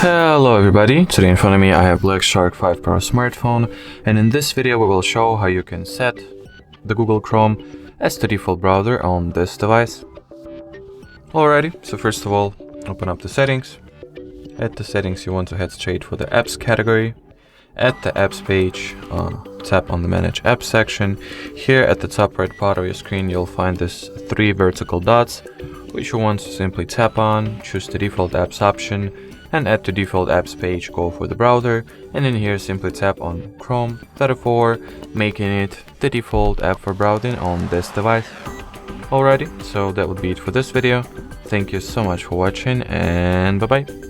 Hello everybody, today in front of me I have Black Shark 5 Pro smartphone, and in this video we will show how you can set the Google Chrome as the default browser on this device. Alrighty, so first of all, open up the settings. At the settings you want to head straight for the apps category. At the apps page, tap on the manage apps section. Here at the top right part of your screen you'll find this 3 vertical dots, which you want to simply tap on, choose the default apps option, and at the default apps page go for the browser, and in here simply tap on Chrome, therefore making it the default app for browsing on this device. Alrighty, so that would be it for this video. Thank you so much for watching, and bye bye.